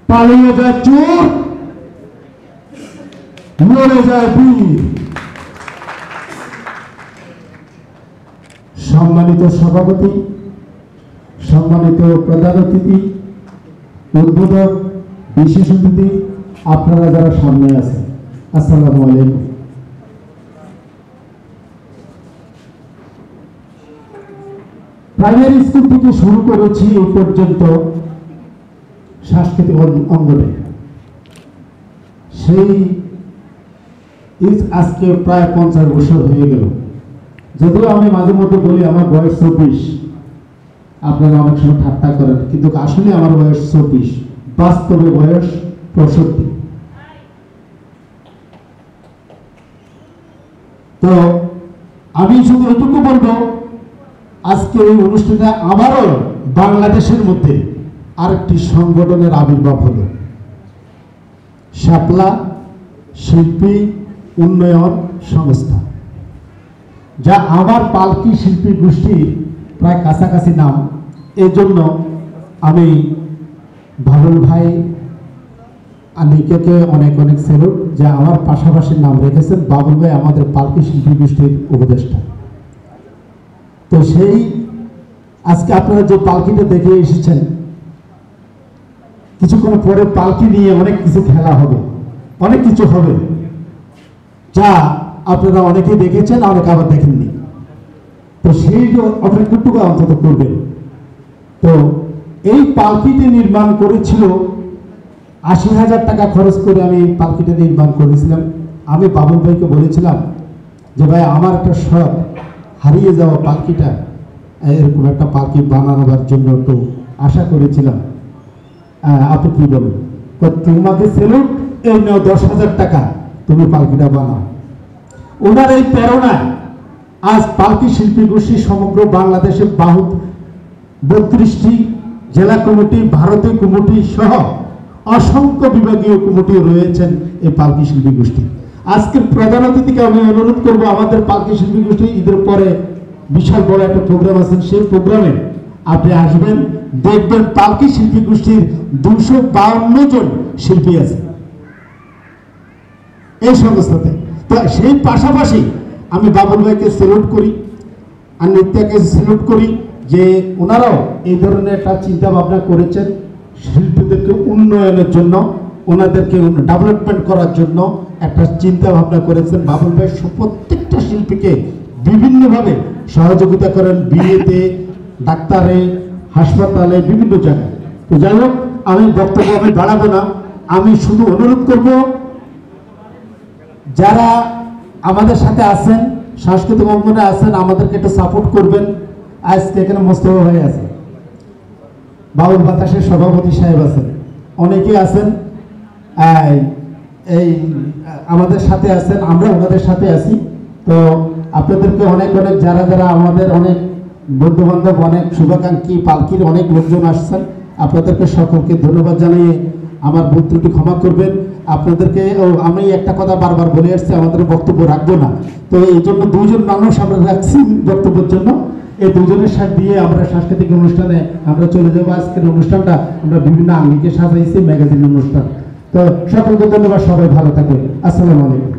পালিয়ে যায় চোর, মরে যায় বীর। সম্মানিত সভাপতি, সম্মানিত প্রধান অতিথি, উদ্বোধক, বিশেষ অতিথি, আপনারা যারা সামনে আছেন, আসসালামু আলাইকুম। প্রাইমারি স্কুল থেকে শুরু করেছি এই পর্যন্ত সাংস্কৃতিক অঙ্গনে। সেই আজকে প্রায় 50 বছর হয়ে গেল। যদিও আমি মাঝে মধ্যে বলি আমার বয়স 24, আপনারা অনেক সময় ঠাট্টা করেন, কিন্তু আসলে আমার বয়স 24, বাস্তবে বয়স 65। তো আমি শুধু এটুকু বলবো, আজকে এই অনুষ্ঠানে আবারও বাংলাদেশের মধ্যে আরেকটি সংগঠনের আবির্ভাব হলো, শাপলা শিল্পী উন্নয়ন সংস্থা, যা আমার পালকি শিল্পী গোষ্ঠীর প্রায় কাছাকাছি নাম। এই জন্য আমি ভাবুল ভাই আনিকাকে অনেক অনেক স্যালুট, যা আমার পাশাপাশি নাম রেখেছেন। বাবুল ভাই আমাদের পালকি শিল্পী গোষ্ঠীর উপদেষ্টা। তো সেই আজকে আপনারা যে পালকিটা দেখে এসেছেন, কিছুক্ষণ পরে পালকি নিয়ে অনেক কিছু খেলা হবে, অনেক কিছু হবে, যা আপনারা অনেকেই দেখেছেন, অনেকে আবার দেখেননি। তো সেই অপেক্ষাটুকু অন্তত করবেন। তো এই পালকিটি নির্মাণ করেছিল 80,000 টাকা খরচ করে আমি পালকিটা নির্মাণ করেছিলাম। আমি বাবুল ভাইকে বলেছিলাম যে ভাই, আমার একটা শখ, হারিয়ে যাওয়া পালকিটা, এরকম একটা পালকি বানানোর জন্য একটু আশা করেছিলাম। আপনি কি বলেন? তোমাকে সেলুট, এই নাও 10,000 টাকা, তুমি পালকিটা বানাও। ওনার এই প্রেরণায় আজ পালকি শিল্পী গোষ্ঠী সমগ্র বাংলাদেশে 32টি জেলা কমিটি, ভারতীয় কমিটি সহ অসংখ্য বিভাগীয় কমিটি রয়েছেন এই পালকি শিল্পী গোষ্ঠী। আজকের প্রধান অতিথিকে আমি অনুরোধ করব, আমাদের পালকি শিল্পী গোষ্ঠী ঈদের পরে বিশাল বড় একটা প্রোগ্রাম আছে, সেই প্রোগ্রামে আপনি আসবেন, দেখবেন পালকি শিল্পী গোষ্ঠীর 252 জন শিল্পী আছে এই সংস্থাতে। তো সেই পাশাপাশি আমি বাবুল ভাইকে স্যালুট করি আর নিত্যাকে স্যালুট করি, যে ওনারাও এই ধরনের একটা চিন্তা ভাবনা করেছেন শিল্পীদেরকে উন্নয়নের জন্য, ওনাদেরকে ডেভেলপমেন্ট করার জন্য একটা চিন্তা ভাবনা করেছেন। বাবুল ভাই প্রত্যেকটা শিল্পীকে বিভিন্নভাবে সহযোগিতা করেন, বিয়েতে, ডাক্তারে, হাসপাতালে, বিভিন্ন জায়গায়। তো যাই হোক, আমি বক্তব্য বাড়াবো না, আমি শুধু অনুরোধ করব যারা আমাদের সাথে আছেন, সাংস্কৃতিক অঙ্গনে আছেন, আমাদেরকে একটু সাপোর্ট করবেন। আজকে এখানে মোস্তফা ভাই আছে, বাউল বাতাসের সভাপতি সাহেব আছেন, অনেকে আছেন, এই আমাদের সাথে আছেন, আমরা ওনাদের সাথে আছি। তো আপনাদেরকে অনেক অনেক, যারা যারা আমাদের অনেক বন্ধু বান্ধব, অনেক শুভাকাঙ্ক্ষী, পালকির অনেক লোকজন আসছেন, আপনাদেরকে সকলকে ধন্যবাদ জানিয়ে আমার ভুল ত্রুটি ক্ষমা করবেন। আপনাদেরকে আমি একটা কথা বারবার বলে আসছি, আমাদের বক্তব্য রাখবো না, তো এই জন্য 2 জন মানুষ আমরা রাখছি বক্তব্যের জন্য। এই 2 জনের সাথে দিয়ে আমরা সাংস্কৃতিক অনুষ্ঠানে আমরা চলে যাবো। আজকের অনুষ্ঠানটা আমরা বিভিন্ন আঙ্গিকে সাজাইছি, ম্যাগাজিন অনুষ্ঠান। তো সকলকে ধন্যবাদ, সবাই ভালো থাকবেন। আসসালামু আলাইকুম।